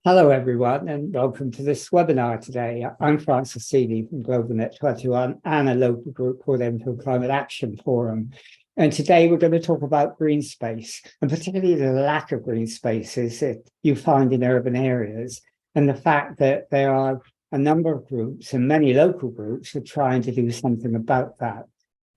Hello, everyone, and welcome to this webinar today. I'm Francis Seeley from Global Net 21 and a local group called Enfield Climate Action Forum. And today we're going to talk about green space, and particularly the lack of green spaces that you find in urban areas, and the fact that there are a number of groups and many local groups are trying to do something about that.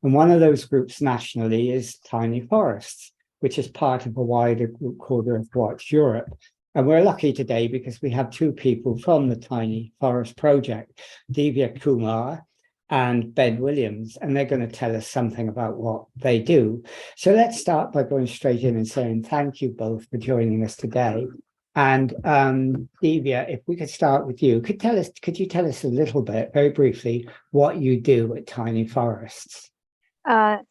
And one of those groups nationally is Tiny Forests, which is part of a wider group called Earthwatch Europe. And we're lucky today because we have two people from the Tiny Forest Project, Divya Kumar and Ben Williams, and they're going to tell us something about what they do. So let's start by going straight in and saying thank you both for joining us today. And Divya, if we could start with you, could you tell us a little bit, very briefly, what you do at Tiny Forests? Hi.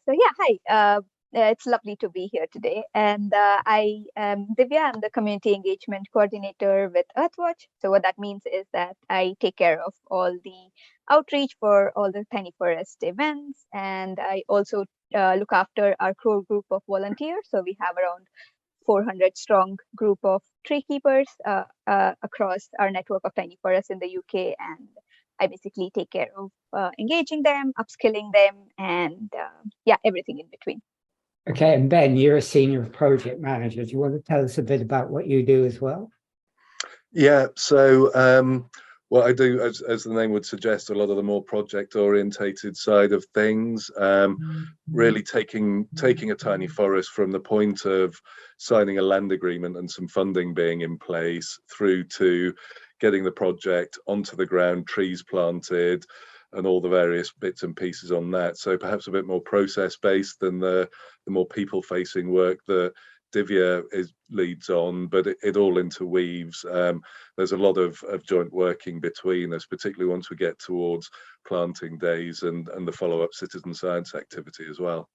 It's lovely to be here today. And I am Divya. I'm the community engagement coordinator with Earthwatch. So what that means is that I take care of all the outreach for all the Tiny Forest events. And I also look after our core group of volunteers. So we have around 400 strong group of tree keepers across our network of Tiny Forests in the UK. And I basically take care of engaging them, upskilling them, and everything in between. Okay, and Ben, you're a senior project manager. Do you want to tell us a bit about what you do as well? Yeah, so what I do, as the name would suggest, a lot of the more project-orientated side of things, really taking a tiny forest from the point of signing a land agreement and some funding being in place through to getting the project onto the ground, trees planted, and all the various bits and pieces on that. So perhaps a bit more process-based than the more people-facing work that Divya leads on, but it all interweaves. There's a lot of joint working between us, particularly once we get towards planting days and the follow-up citizen science activity as well.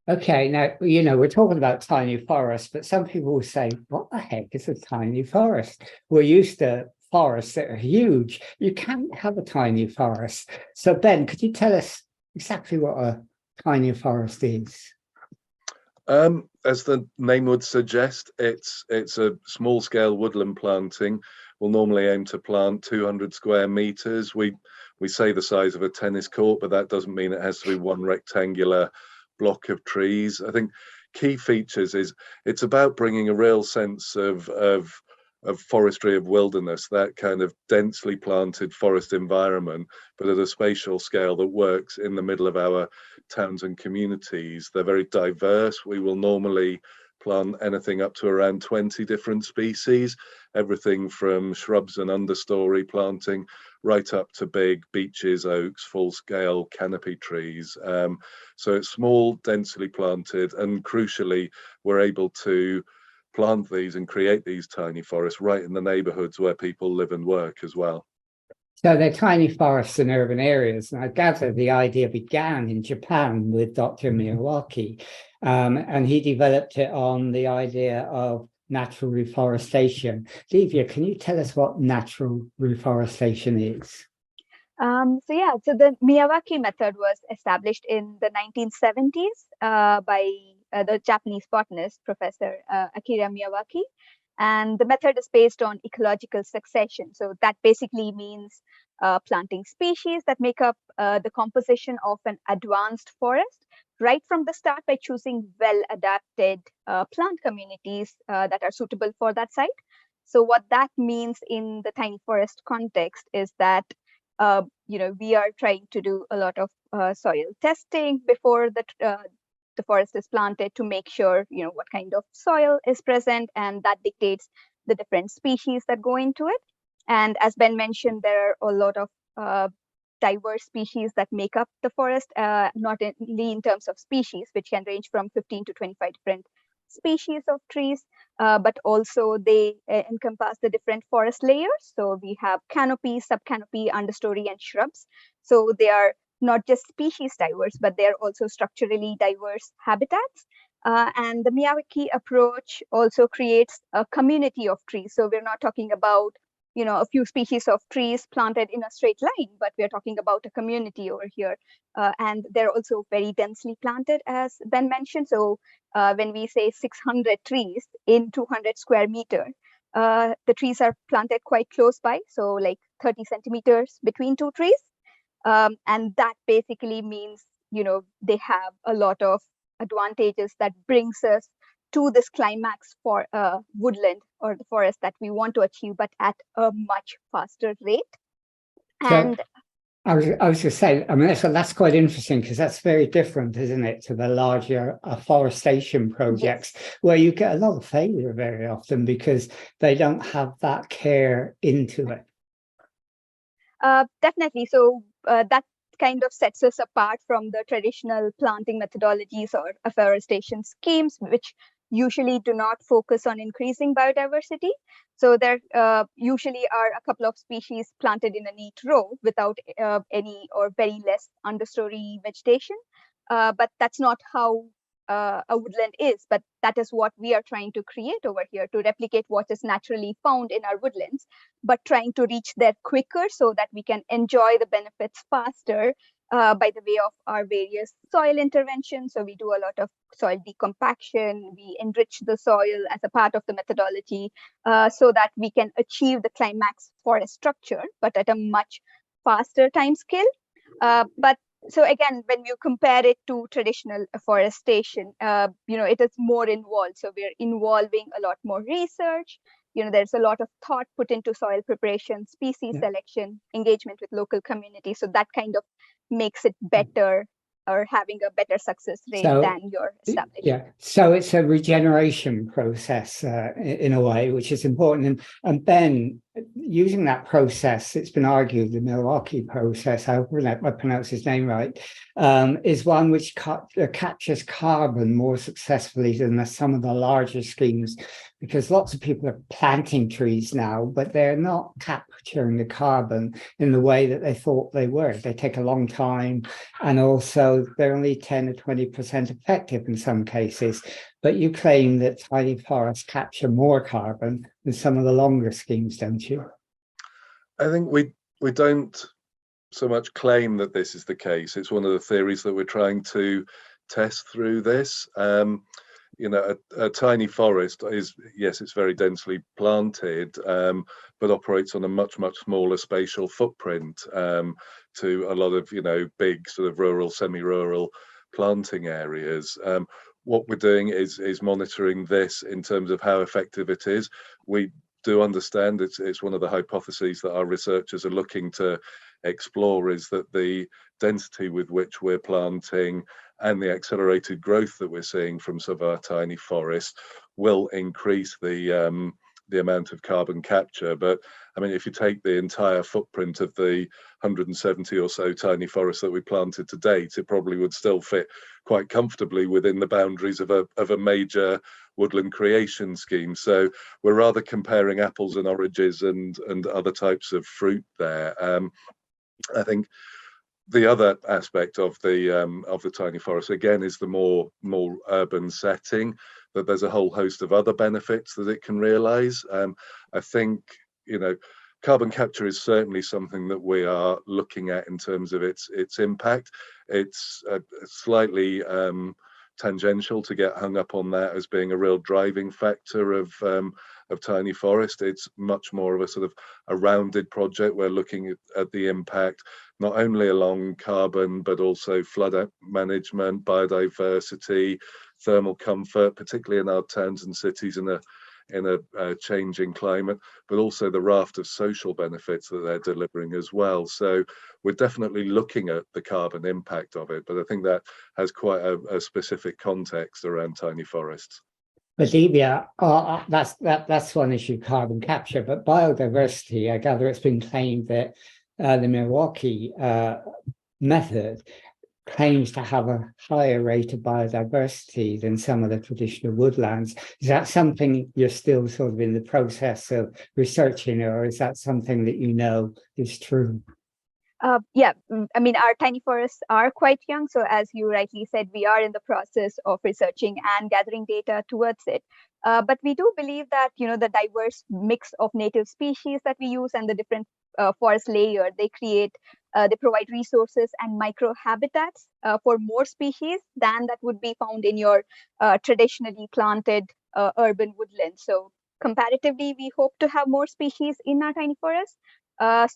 Okay, now, we're talking about tiny forests, but some people will say, what the heck is a tiny forest? We're used to forests that are huge. You can't have a tiny forest. So Ben, could you tell us exactly what a tiny forest is? As the name would suggest, it's a small-scale woodland planting. We'll normally aim to plant 200 square meters. We say the size of a tennis court, but that doesn't mean it has to be one rectangular block of trees. I think key features is it's about bringing a real sense of forestry, of wilderness, that kind of densely planted forest environment, but at a spatial scale that works in the middle of our towns and communities. They're very diverse. We will normally plant anything up to around 20 different species, everything from shrubs and understory planting right up to big beeches, oaks, full-scale canopy trees. So it's small, densely planted, and crucially, we're able to plant these and create these tiny forests right in the neighborhoods where people live and work as well. So they're tiny forests in urban areas. And I gather the idea began in Japan with Dr. Miyawaki, and he developed it on the idea of natural reforestation. Divya, can you tell us what natural reforestation is? So the Miyawaki method was established in the 1970s by the Japanese botanist, Professor Akira Miyawaki. And the method is based on ecological succession. So that basically means planting species that make up the composition of an advanced forest right from the start by choosing well-adapted plant communities that are suitable for that site. So what that means in the tiny forest context is that we are trying to do a lot of soil testing before the forest is planted to make sure, what kind of soil is present, and that dictates the different species that go into it. And as Ben mentioned, there are a lot of diverse species that make up the forest, not only in terms of species, which can range from 15 to 25 different species of trees, but also they encompass the different forest layers. So we have canopy, subcanopy, understory, and shrubs. So they are not just species diverse, but they're also structurally diverse habitats. And the Miyawaki approach also creates a community of trees. So we're not talking about a few species of trees planted in a straight line, but we're talking about a community over here. And they're also very densely planted, as Ben mentioned. So when we say 600 trees in 200 square meter, The trees are planted quite close by, so like 30 centimeters between two trees. And that basically means, they have a lot of advantages that brings us to this climax for woodland or the forest that we want to achieve, but at a much faster rate. And I was going to say, I mean, that's quite interesting because that's very different, isn't it, to the larger afforestation projects, yes, where you get a lot of failure very often because they don't have that care into it. Definitely. So that kind of sets us apart from the traditional planting methodologies or afforestation schemes, which usually do not focus on increasing biodiversity. So there usually are a couple of species planted in a neat row without any or very less understory vegetation. But that's not how a woodland is, but that is what we are trying to create over here, to replicate what is naturally found in our woodlands, but trying to reach there quicker so that we can enjoy the benefits faster by the way of our various soil interventions. So we do a lot of soil decompaction, we enrich the soil as a part of the methodology so that we can achieve the climax forest structure, but at a much faster time scale. So again, when you compare it to traditional afforestation, it is more involved. So we're involving a lot more research. There's a lot of thought put into soil preparation, species selection, engagement with local communities. So that kind of makes it better or having a better success rate than your established. Yeah, so it's a regeneration process in a way, which is important. And Ben, using that process, it's been argued the Miyawaki process, I hope I pronounce his name right, is one which captures carbon more successfully than some of the larger schemes, because lots of people are planting trees now, but they're not capturing the carbon in the way that they thought they were. They take a long time, and also they're only 10 or 20% effective in some cases. But you claim that tiny forests capture more carbon than some of the longer schemes, don't you? I think we don't so much claim that this is the case. It's one of the theories that we're trying to test through this. A tiny forest is, yes, it's very densely planted, but operates on a much smaller spatial footprint to a lot of big sort of rural, semi-rural planting areas. What we're doing is monitoring this in terms of how effective it is. We do understand it's one of the hypotheses that our researchers are looking to explore, is that the density with which we're planting and the accelerated growth that we're seeing from some of our tiny forests will increase the amount of carbon capture. But I mean, if you take the entire footprint of the 170 or so tiny forests that we planted to date, it probably would still fit quite comfortably within the boundaries of a major woodland creation scheme. So we're rather comparing apples and oranges and other types of fruit there. I think the other aspect of the tiny forest again is the more urban setting, that there's a whole host of other benefits that it can realize. I think carbon capture is certainly something that we are looking at in terms of its impact. It's slightly tangential to get hung up on that as being a real driving factor of tiny forest. It's much more of a sort of a rounded project. We're looking at the impact not only along carbon, but also flood management, biodiversity, thermal comfort, particularly in our towns and cities in a changing climate, but also the raft of social benefits that they're delivering as well. So we're definitely looking at the carbon impact of it, but I think that has quite a specific context around tiny forests. But Divya, that's one issue, carbon capture, but biodiversity, I gather it's been claimed that the Miyawaki method claims to have a higher rate of biodiversity than some of the traditional woodlands. Is that something you're still sort of in the process of researching, or is that something that is true? Yeah, I mean, our tiny forests are quite young. So as you rightly said, we are in the process of researching and gathering data towards it. But we do believe that, the diverse mix of native species that we use and the different forest layer they provide resources and microhabitats for more species than that would be found in your traditionally planted urban woodland. So comparatively, we hope to have more species in our tiny forest.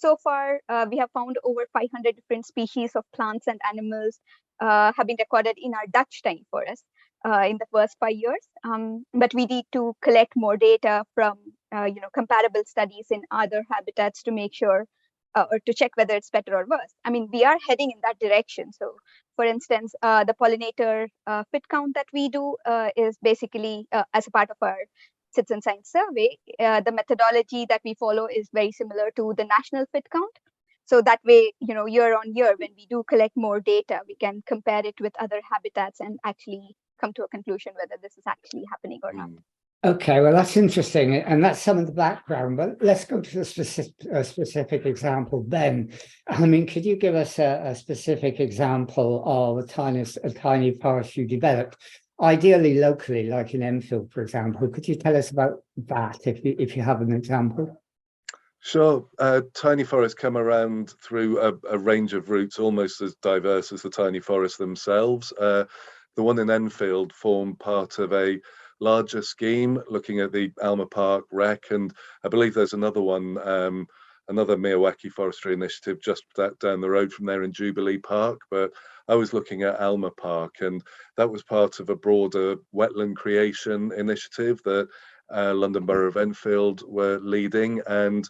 So far, we have found over 500 different species of plants and animals have been recorded in our Dutch tiny forest in the first 5 years. But we need to collect more data from comparable studies in other habitats to make sure or to check whether it's better or worse. I mean, we are heading in that direction. So, for instance, the pollinator fit count that we do is basically as a part of our citizen science survey. The methodology that we follow is very similar to the national fit count. So that way, year on year, when we do collect more data, we can compare it with other habitats and actually come to a conclusion whether this is actually happening or not. Okay, well, that's interesting. And that's some of the background, but let's go to the specific example then. I mean, could you give us a specific example of a tiny forest you developed, ideally locally, like in Enfield, for example? Could you tell us about that if you have an example? Sure. Tiny forests come around through a range of routes, almost as diverse as the tiny forests themselves. The one in Enfield formed part of a larger scheme looking at the Alma Park Rec, and I believe there's another one, another Miyawaki forestry initiative just down the road from there in Jubilee Park. But I was looking at Alma Park, and that was part of a broader wetland creation initiative that London Borough of Enfield were leading. And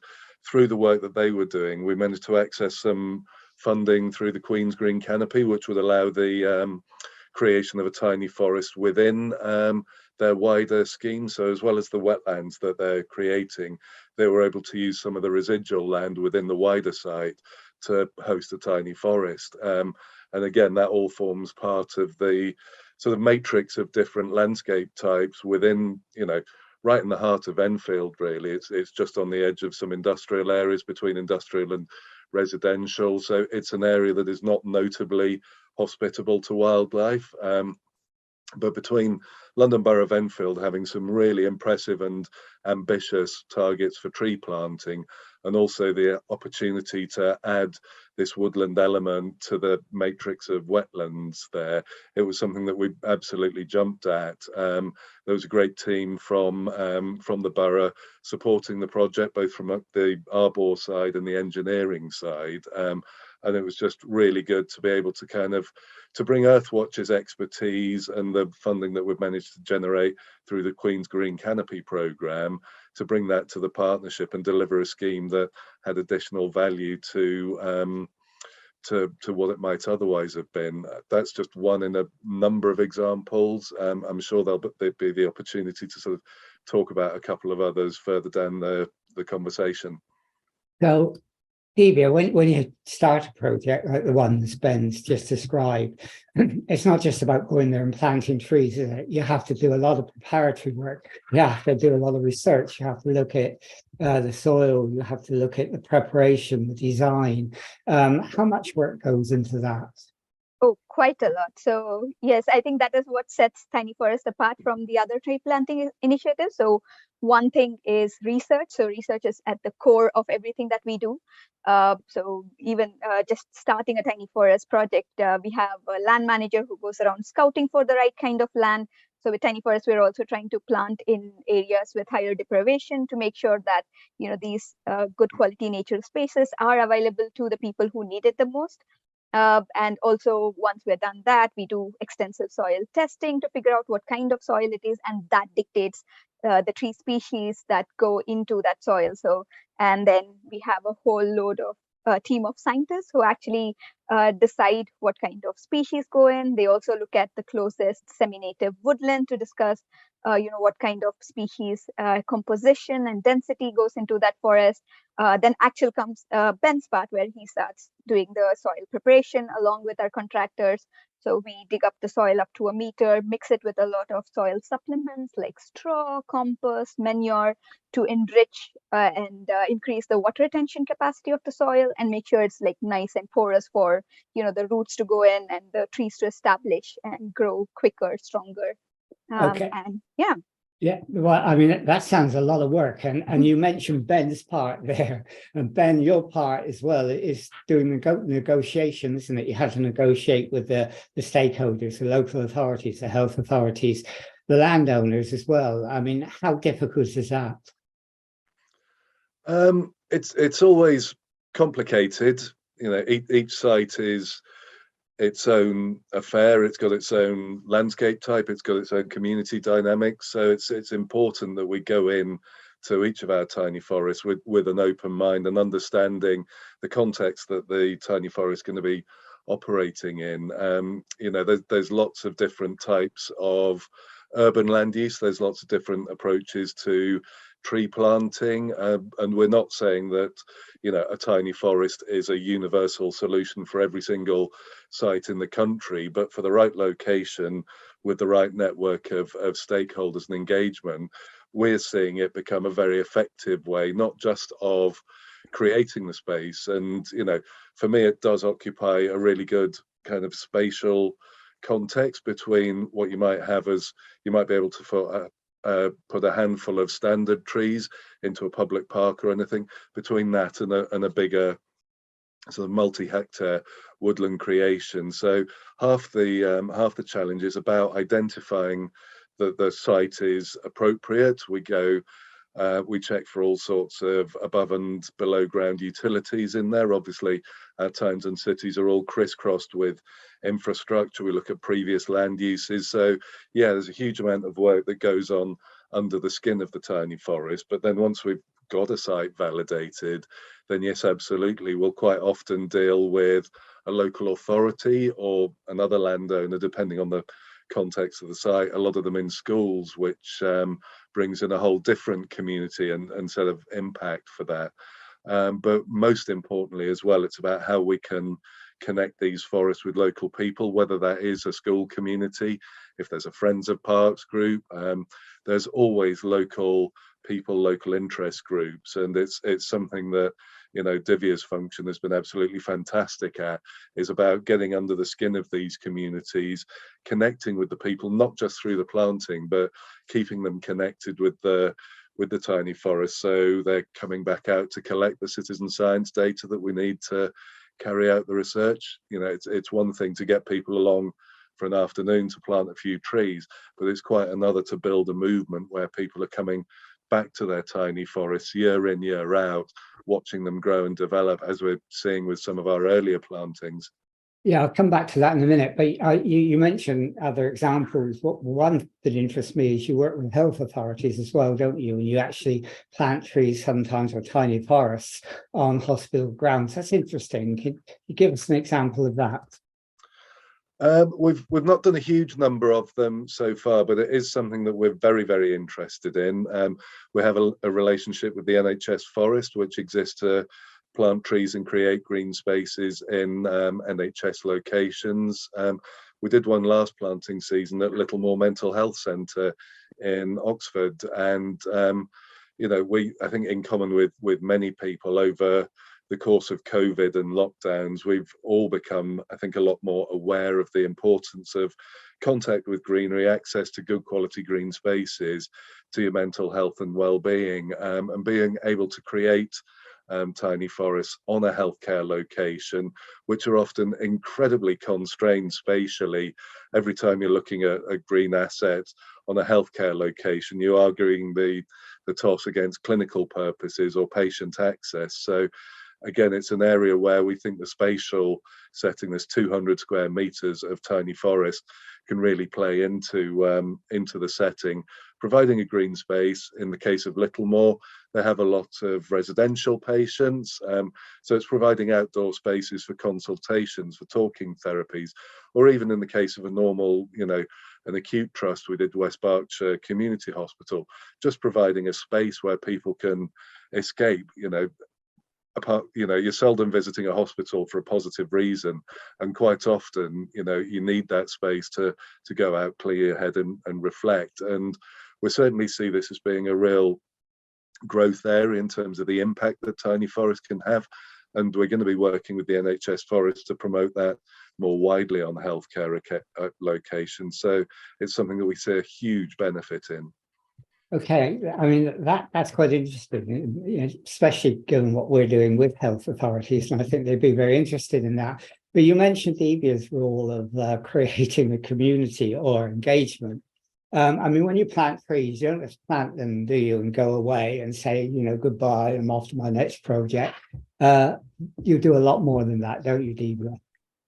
through the work that they were doing, we managed to access some funding through the Queen's Green Canopy, which would allow the creation of a tiny forest within their wider scheme. So as well as the wetlands that they're creating, they were able to use some of the residual land within the wider site to host a tiny forest. And again, that all forms part of the sort of matrix of different landscape types within, right in the heart of Enfield, really. It's just on the edge of some industrial areas between industrial and residential. So it's an area that is not notably hospitable to wildlife. But between London Borough of Enfield having some really impressive and ambitious targets for tree planting, and also the opportunity to add this woodland element to the matrix of wetlands there, it was something that we absolutely jumped at. There was a great team from the borough supporting the project, both from the Arbor side and the engineering side. And it was just really good to be able to to bring Earthwatch's expertise and the funding that we've managed to generate through the Queen's Green Canopy programme, to bring that to the partnership and deliver a scheme that had additional value to what it might otherwise have been. That's just one in a number of examples. I'm sure there'll be the opportunity to sort of talk about a couple of others further down the conversation. So, Divya, when you start a project like the one that Ben's just described, it's not just about going there and planting trees, is it? You have to do a lot of preparatory work. You have to do a lot of research. You have to look at the soil. You have to look at the preparation, the design. How much work goes into that? Oh, quite a lot. So yes, I think that is what sets tiny forest apart from the other tree planting initiatives. So one thing is research. So research is at the core of everything that we do. So even just starting a tiny forest project, we have a land manager who goes around scouting for the right kind of land. So with tiny forest, we're also trying to plant in areas with higher deprivation to make sure that these good quality natural spaces are available to the people who need it the most. And also, once we're done that, we do extensive soil testing to figure out what kind of soil it is, and that dictates the tree species that go into that soil. So, and then we have a whole load of team of scientists who actually decide what kind of species go in. They also look at the closest semi-native woodland to discuss what kind of species composition and density goes into that forest. Then actually comes Ben's part, where he starts doing the soil preparation along with our contractors. So we dig up the soil up to 1 meter, mix it with a lot of soil supplements like straw, compost, manure to enrich and increase the water retention capacity of the soil, and make sure it's like nice and porous for the roots to go in and the trees to establish and grow quicker, stronger. Okay. And yeah. Yeah, well, I mean, that sounds a lot of work. And you mentioned Ben's part there. And Ben, your part as well is doing negotiations, isn't it? You have to negotiate with the stakeholders, the local authorities, the health authorities. the landowners as well. I mean, how difficult is that? It's always complicated. You know, each site is its own affair. It's got its own landscape type. It's got its own community dynamics. So it's important that we go in to each of our tiny forests with an open mind and understanding the context that the tiny forest is going to be operating in. You know, there's lots of different types of urban land use. There's lots of different approaches to tree planting, and we're not saying that, you know, a tiny forest is a universal solution for every single site in the country, but for the right location with the right network of stakeholders and engagement, we're seeing it become a very effective way, not just of creating the space. And, you know, for me, it does occupy a really good kind of spatial context between what you might have as, you might be able to put a handful of standard trees into a public park or anything, between that and a bigger sort of multi-hectare woodland creation. So half the challenge is about identifying that the site is appropriate. We check for all sorts of above and below ground utilities in there. Obviously, our towns and cities are all crisscrossed with infrastructure. We look at previous land uses. So yeah, there's a huge amount of work that goes on under the skin of the tiny forest. But then once we've got a site validated, then yes, absolutely, we'll quite often deal with a local authority or another landowner, depending on the context of the site, a lot of them in schools, which brings in a whole different community and set of impact for that. But most importantly as well, it's about how we can connect these forests with local people, whether that is a school community, if there's a Friends of Parks group, there's always local people, local interest groups, and it's something that, you know, Divya's function has been absolutely fantastic at, is about getting under the skin of these communities, connecting with the people, not just through the planting, but keeping them connected with the tiny forest. So they're coming back out to collect the citizen science data that we need to carry out the research. You know, it's one thing to get people along for an afternoon to plant a few trees, but it's quite another to build a movement where people are coming back to their tiny forests year in, year out, watching them grow and develop, as we're seeing with some of our earlier plantings. Yeah, I'll come back to that in a minute, but you mentioned other examples. One that interests me is you work with health authorities as well, don't you? And you actually plant trees sometimes, or tiny forests, on hospital grounds. That's interesting. Can you give us an example of that? We've not done a huge number of them so far, but it is something that we're very, very interested in. We have a relationship with the NHS Forest, which exists to plant trees and create green spaces in NHS locations. We did one last planting season at Littlemore Mental Health Centre in Oxford, and you know, I think in common with many people over the course of COVID and lockdowns, we've all become, I think, a lot more aware of the importance of contact with greenery, access to good quality green spaces, to your mental health and well-being, and being able to create tiny forests on a healthcare location, which are often incredibly constrained spatially. Every time you're looking at a green asset on a healthcare location, you're arguing the toss against clinical purposes or patient access. So again, it's an area where we think the spatial setting, this 200 square meters of tiny forest, can really play into the setting, providing a green space. In the case of Littlemore, they have a lot of residential patients, so it's providing outdoor spaces for consultations, for talking therapies, or even in the case of a normal, you know, an acute trust, we did West Berkshire Community Hospital, just providing a space where people can escape, you know. You know, you're seldom visiting a hospital for a positive reason, and quite often, you know, you need that space to go out, clear your head and reflect. And we certainly see this as being a real growth area in terms of the impact that tiny forests can have, and we're going to be working with the NHS Forest to promote that more widely on healthcare locations. So it's something that we see a huge benefit in. Okay, I mean, that's quite interesting, you know, especially given what we're doing with health authorities, and I think they'd be very interested in that. But you mentioned Divya's role of creating a community or engagement. I mean, when you plant trees, you don't just plant them, do you, and go away and say, you know, goodbye, I'm off to my next project. You do a lot more than that, don't you, Divya?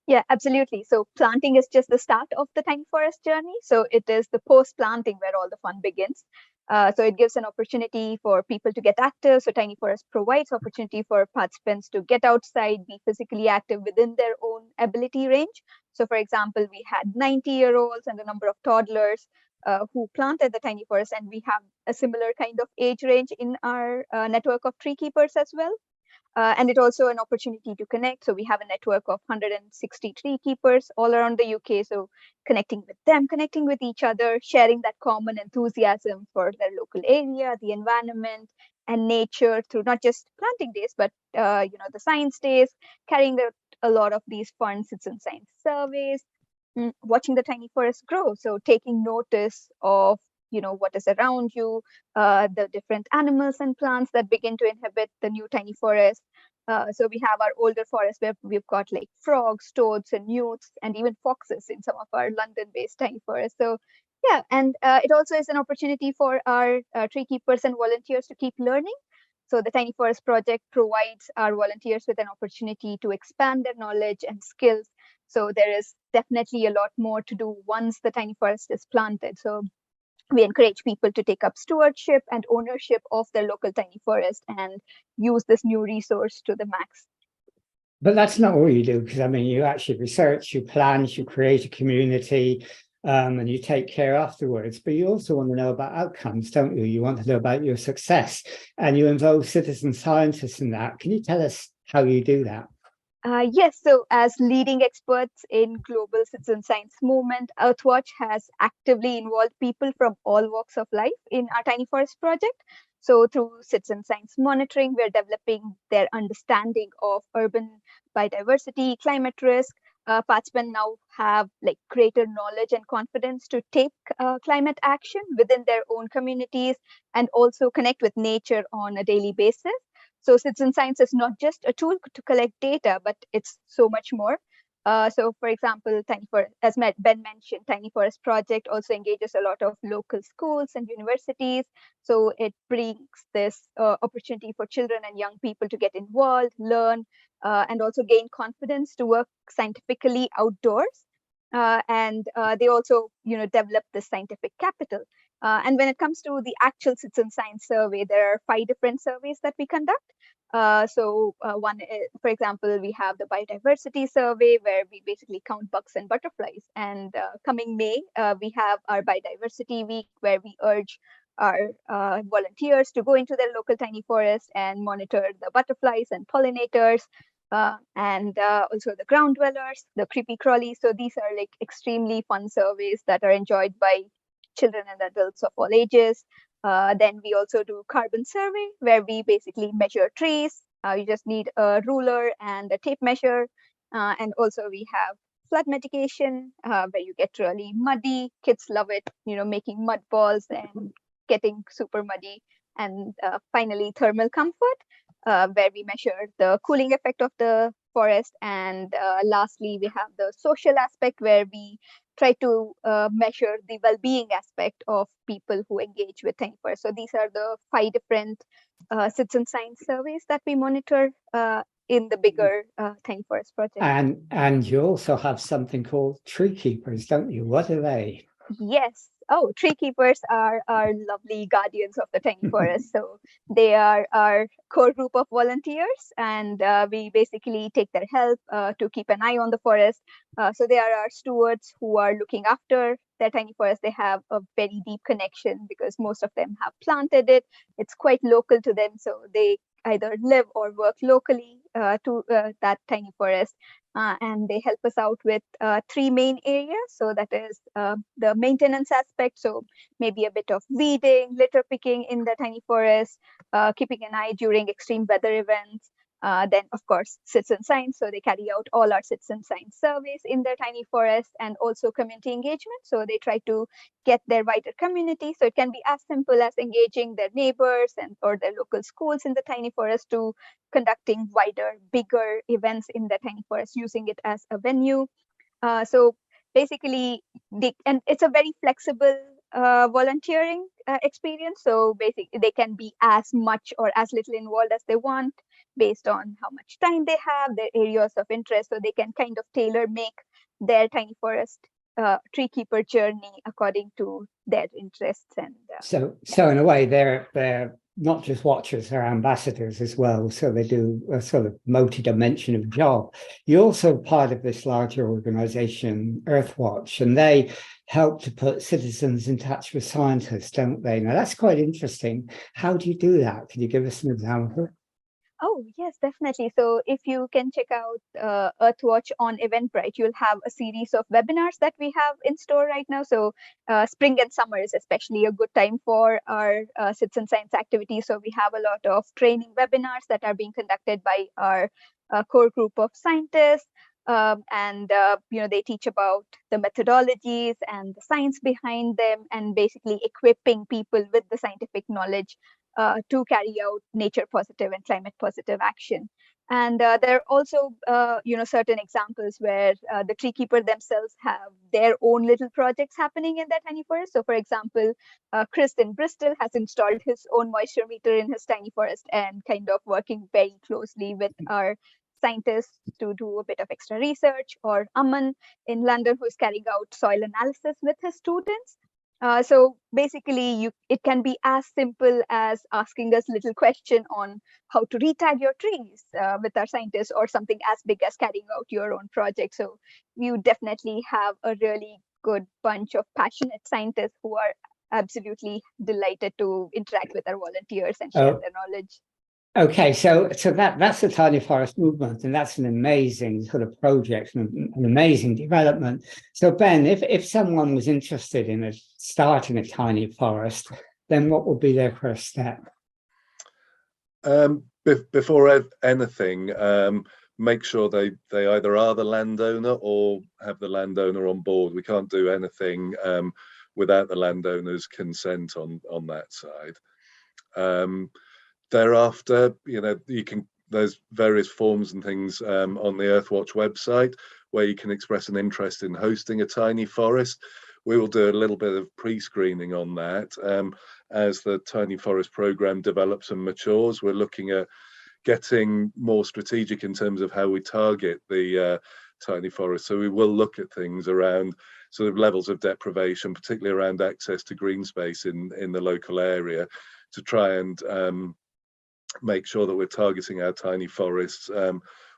Yeah, absolutely. So planting is just the start of the tiny forest journey. So it is the post-planting where all the fun begins. So it gives an opportunity for people to get active. So Tiny Forest provides opportunity for participants to get outside, be physically active within their own ability range. So for example, we had 90-year-olds and a number of toddlers who planted the Tiny Forest, and we have a similar kind of age range in our network of tree keepers as well. And it also an opportunity to connect. So we have a network of 160 tree keepers all around the UK. So connecting with them, connecting with each other, sharing that common enthusiasm for their local area, the environment, and nature through not just planting days, but the science days, carrying out a lot of these fun citizen science surveys, watching the tiny forest grow. So taking notice of what is around you, the different animals and plants that begin to inhabit the new tiny forest. So we have our older forests where we've got like frogs, toads, and newts, and even foxes in some of our London-based tiny forests. So yeah, and it also is an opportunity for our tree keepers and volunteers to keep learning. So the Tiny Forest Project provides our volunteers with an opportunity to expand their knowledge and skills. So there is definitely a lot more to do once the tiny forest is planted. So we encourage people to take up stewardship and ownership of their local tiny forest and use this new resource to the max. But that's not all you do, because I mean, you actually research, you plan, you create a community, and you take care afterwards. But you also want to know about outcomes, don't you? You want to know about your success, and you involve citizen scientists in that. Can you tell us how you do that? Yes, so as leading experts in global citizen science movement, Earthwatch has actively involved people from all walks of life in our Tiny Forest project. So through citizen science monitoring, we're developing their understanding of urban biodiversity, climate risk. Participants now have like greater knowledge and confidence to take climate action within their own communities and also connect with nature on a daily basis. So citizen science is not just a tool to collect data, but it's so much more. So for example, as Ben mentioned, Tiny Forest Project also engages a lot of local schools and universities. So it brings this opportunity for children and young people to get involved, learn, and also gain confidence to work scientifically outdoors. And they also, develop the scientific capital. And when it comes to the actual citizen science survey, there are 5 different surveys that we conduct. One is, for example, we have the biodiversity survey where we basically count bugs and butterflies. And coming May, we have our biodiversity week where we urge our volunteers to go into their local tiny forest and monitor the butterflies and pollinators. And also the ground dwellers, the creepy crawlies. So these are like extremely fun surveys that are enjoyed by children and adults of all ages. Then we also do carbon survey where we basically measure trees. You just need a ruler and a tape measure. And also we have flood mitigation where you get really muddy. Kids love it, making mud balls and getting super muddy. And finally, thermal comfort, where we measure the cooling effect of the forest. And lastly, we have the social aspect where we try to measure the well-being aspect of people who engage with tiny forest. So these are the 5 different citizen science surveys that we monitor in the bigger tiny forest project. And you also have something called tree keepers, don't you? What are they? Yes. Oh, tree keepers are our lovely guardians of the tiny forest. So they are our core group of volunteers, and we basically take their help to keep an eye on the forest. So they are our stewards who are looking after their tiny forest. They have a very deep connection because most of them have planted it. It's quite local to them. So they either live or work locally to that tiny forest. And they help us out with 3 main areas. So that is the maintenance aspect. So maybe a bit of weeding, litter picking in the tiny forest, keeping an eye during extreme weather events. Then, of course, citizen science. So they carry out all our citizen science surveys in their tiny forest, and also community engagement. So they try to get their wider community. So it can be as simple as engaging their neighbors or their local schools in the tiny forest to conducting wider, bigger events in the tiny forest, using it as a venue. So basically, and it's a very flexible volunteering experience. So basically, they can be as much or as little involved as they want based on how much time they have, their areas of interest. So they can kind of tailor make their tiny forest tree keeper journey according to their interests. And so in a way, they're not just watchers, they're ambassadors as well. So they do a sort of multi-dimensional job. You're also part of this larger organization, Earthwatch, and they help to put citizens in touch with scientists, don't they? Now, that's quite interesting. How do you do that? Can you give us an example? oh, yes, definitely. So if you can check out Earthwatch on Eventbrite, you'll have a series of webinars that we have in store right now. So spring and summer is especially a good time for our citizen science activities. So we have a lot of training webinars that are being conducted by our core group of scientists. And they teach about the methodologies and the science behind them, and basically equipping people with the scientific knowledge to carry out nature positive and climate positive action. And there are also, certain examples where the tree keeper themselves have their own little projects happening in their tiny forest. So, for example, Chris in Bristol has installed his own moisture meter in his tiny forest and kind of working very closely with our scientists to do a bit of extra research, or Aman in London, who is carrying out soil analysis with his students. So basically, it can be as simple as asking us a little question on how to retag your trees with our scientists, or something as big as carrying out your own project. So you definitely have a really good bunch of passionate scientists who are absolutely delighted to interact with our volunteers and share their knowledge. Okay, so that's the tiny forest movement, and that's an amazing sort of project and an amazing development. So Ben, if someone was interested in starting a tiny forest, then what would be their first step? Before anything, make sure they either are the landowner or have the landowner on board. We can't do anything without the landowner's consent on that side. Thereafter, there's various forms and things on the Earthwatch website where you can express an interest in hosting a tiny forest. We will do a little bit of pre-screening on that. As the tiny forest program develops and matures, we're looking at getting more strategic in terms of how we target the tiny forest. So we will look at things around sort of levels of deprivation, particularly around access to green space in the local area, to try and make sure that we're targeting our tiny forests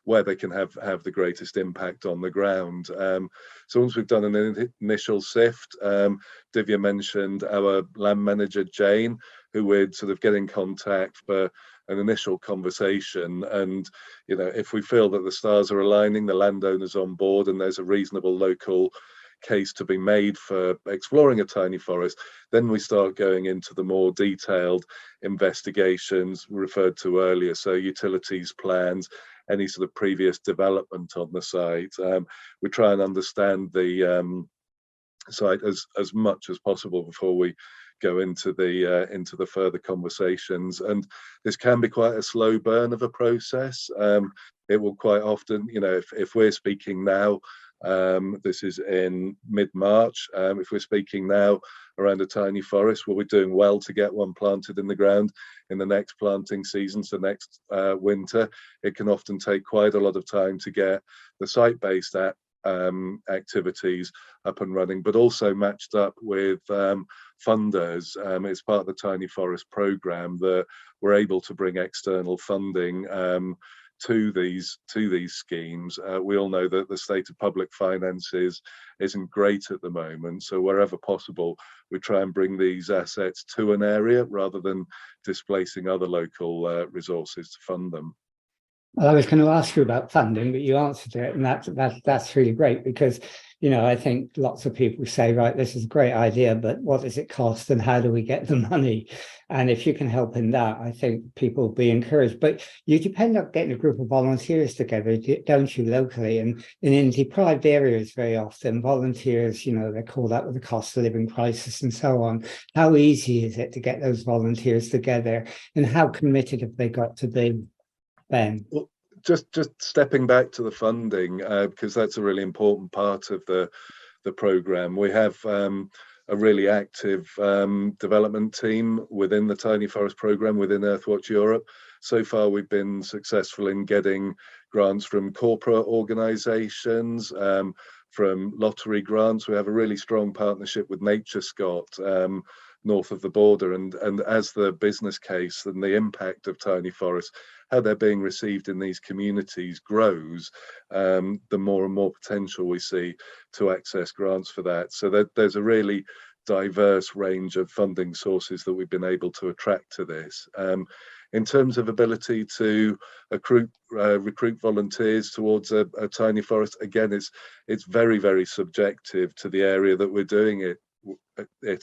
where they can have the greatest impact on the ground. So once we've done an initial sift, Divya mentioned our land manager, Jane, who we'd sort of get in contact for an initial conversation. And, if we feel that the stars are aligning, the landowner's on board, and there's a reasonable local case to be made for exploring a tiny forest, then we start going into the more detailed investigations referred to earlier. So utilities plans, any sort of previous development on the site. We try and understand the site as much as possible before we go into the further conversations. And this can be quite a slow burn of a process. It will quite often, if we're speaking now, this is in mid-March. If we're speaking now around a tiny forest, we'll be doing well to get one planted in the ground in the next planting season, so next winter. It can often take quite a lot of time to get the site-based activities up and running, but also matched up with funders. It's part of the Tiny Forest program that we're able to bring external funding to these schemes. We all know that the state of public finances isn't great at the moment, so wherever possible we try and bring these assets to an area rather than displacing other local resources to fund them. Well, I was going to ask you about funding, but you answered it, and that's really great, because I think lots of people say, right, this is a great idea, but what does it cost and how do we get the money? And if you can help in that, I think people will be encouraged. But you depend on getting a group of volunteers together, don't you, locally? And in deprived areas, very often volunteers, they're called out with the cost of living crisis and so on. How easy is it to get those volunteers together, and how committed have they got to be, Ben? Well, just stepping back to the funding, because that's a really important part of the program. We have a a really active development team within the Tiny Forest Programme within Earthwatch Europe. So far, we've been successful in getting grants from corporate organisations, from lottery grants. We have a really strong partnership with Nature Scott, north of the border, and as the business case and the impact of tiny forests, how they're being received in these communities grows, the more and more potential we see to access grants for that. So there's a really diverse range of funding sources that we've been able to attract to this. In terms of ability to recruit volunteers towards a tiny forest, again, it's very, very subjective to the area that we're doing it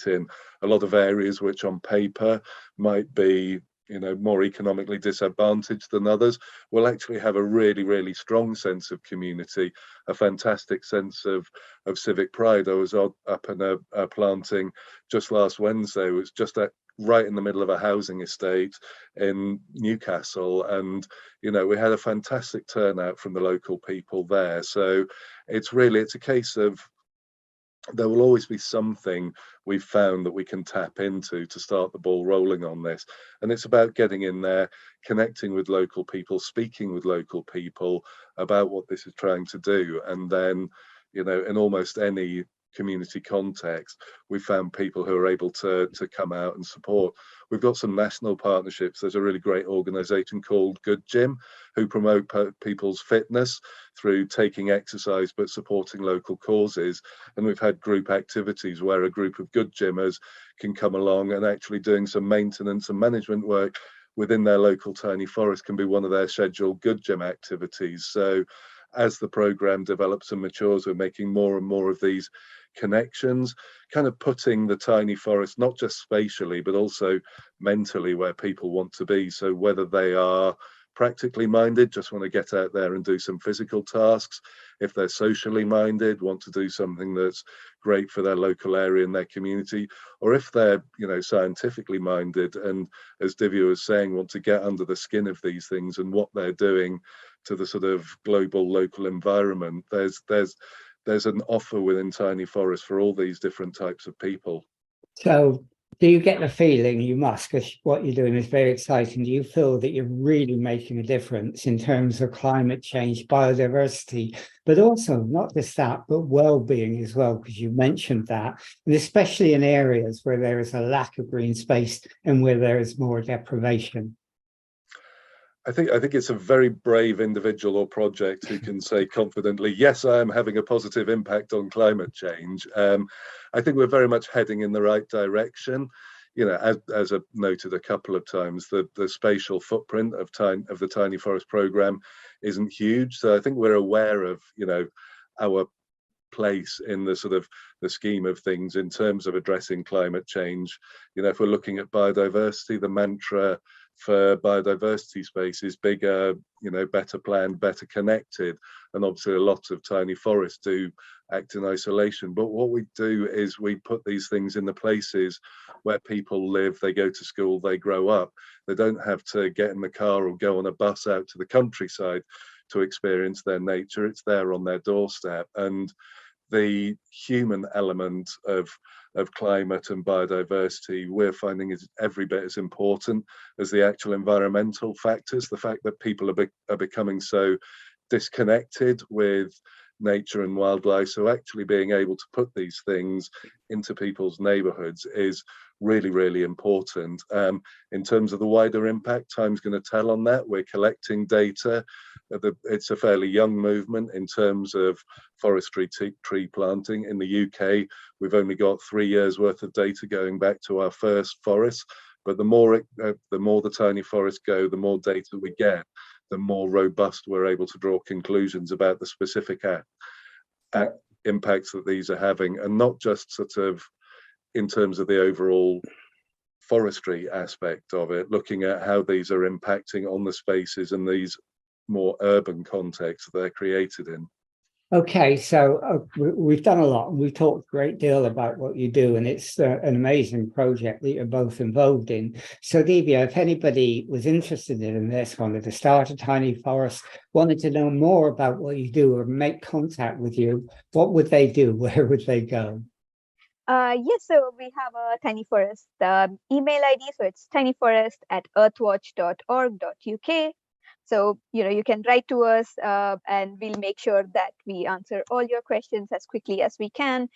in. A lot of areas which on paper might be, you know, more economically disadvantaged than others, will actually have a really, really strong sense of community, a fantastic sense of civic pride. I was up in a planting just last Wednesday. It was just right in the middle of a housing estate in Newcastle, and you know, we had a fantastic turnout from the local people there. So it's a case of, there will always be something we've found that we can tap into to start the ball rolling on this. And it's about getting in there, connecting with local people, speaking with local people about what this is trying to do. And then, you know, in almost any community context, we've found people who are able to come out and support. We've got some national partnerships. There's a really great organization called Good Gym who promote people's fitness through taking exercise but supporting local causes. And we've had group activities where a group of Good Gymmers can come along, and actually doing some maintenance and management work within their local tiny forest can be one of their scheduled Good Gym activities. So as the program develops and matures, we're making more and more of these connections, kind of putting the tiny forest not just spatially but also mentally where people want to be. So whether they are practically minded, just want to get out there and do some physical tasks, if they're socially minded, want to do something that's great for their local area and their community, or if they're, you know, scientifically minded and, as Divya was saying, want to get under the skin of these things and what they're doing to the sort of global local environment. There's an offer within Tiny Forest for all these different types of people. So do you get the feeling, you must, because what you're doing is very exciting, do you feel that you're really making a difference in terms of climate change, biodiversity, but also not just that, but well-being as well, because you mentioned that, and especially in areas where there is a lack of green space and where there is more deprivation? I think it's a very brave individual or project who can say confidently, yes, I am having a positive impact on climate change. I think we're very much heading in the right direction. You know, as I've noted a couple of times, the spatial footprint of the Tiny Forest Programme isn't huge. So I think we're aware of, you know, our place in the sort of the scheme of things in terms of addressing climate change. You know, if we're looking at biodiversity, the mantra for biodiversity space is bigger, you know, better planned, better connected. And obviously a lot of tiny forests do act in isolation. But what we do is we put these things in the places where people live, they go to school, they grow up. They don't have to get in the car or go on a bus out to the countryside to experience their nature. It's there on their doorstep. And the human element of climate and biodiversity, we're finding is every bit as important as the actual environmental factors. The fact that people are becoming so disconnected with nature and wildlife, so actually being able to put these things into people's neighborhoods is really, really important. In terms of the wider impact, time's going to tell on that. We're collecting data. It's a fairly young movement in terms of forestry tree planting. In the UK, we've only got 3 years worth of data going back to our first forest. But the more the tiny forests go, the more data we get, the more robust we're able to draw conclusions about the specific impacts that these are having, and not just sort of in terms of the overall forestry aspect of it, looking at how these are impacting on the spaces and these more urban contexts they're created in. Okay, so we've done a lot, and we've talked a great deal about what you do, and it's an amazing project that you're both involved in. So Divya, if anybody was interested in this, wanted to start a tiny forest, wanted to know more about what you do or make contact with you, what would they do? Where would they go? Yes, so we have a Tiny Forest email ID. So it's tinyforest@earthwatch.org.uk. So, you can write to us and we'll make sure that we answer all your questions as quickly as we can.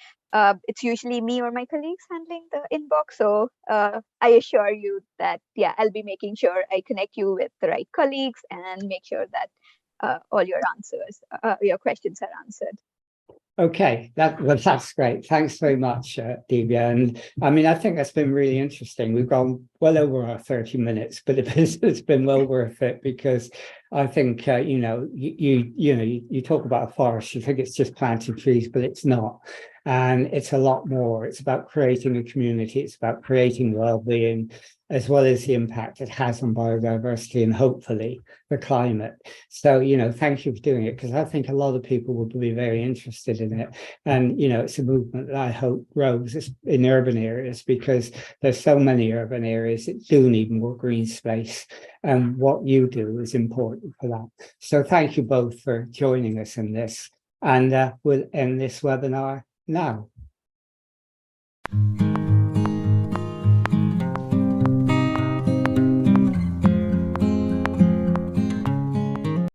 It's usually me or my colleagues handling the inbox. So I assure you that, yeah, I'll be making sure I connect you with the right colleagues and make sure that all your questions are answered. Okay, that's great. Thanks very much, Divya. And I mean, I think that's been really interesting. We've gone well over our 30 minutes, but it's been well worth it, because I think you talk about a forest, you think it's just planting trees, but it's not. And it's a lot more. It's about creating a community. It's about creating well-being, as well as the impact it has on biodiversity and hopefully the climate. So, thank you for doing it, because I think a lot of people will be very interested in it. And, it's a movement that I hope grows in urban areas, because there's so many urban areas that do need more green space. And what you do is important for that. So thank you both for joining us in this. And we'll end this webinar now.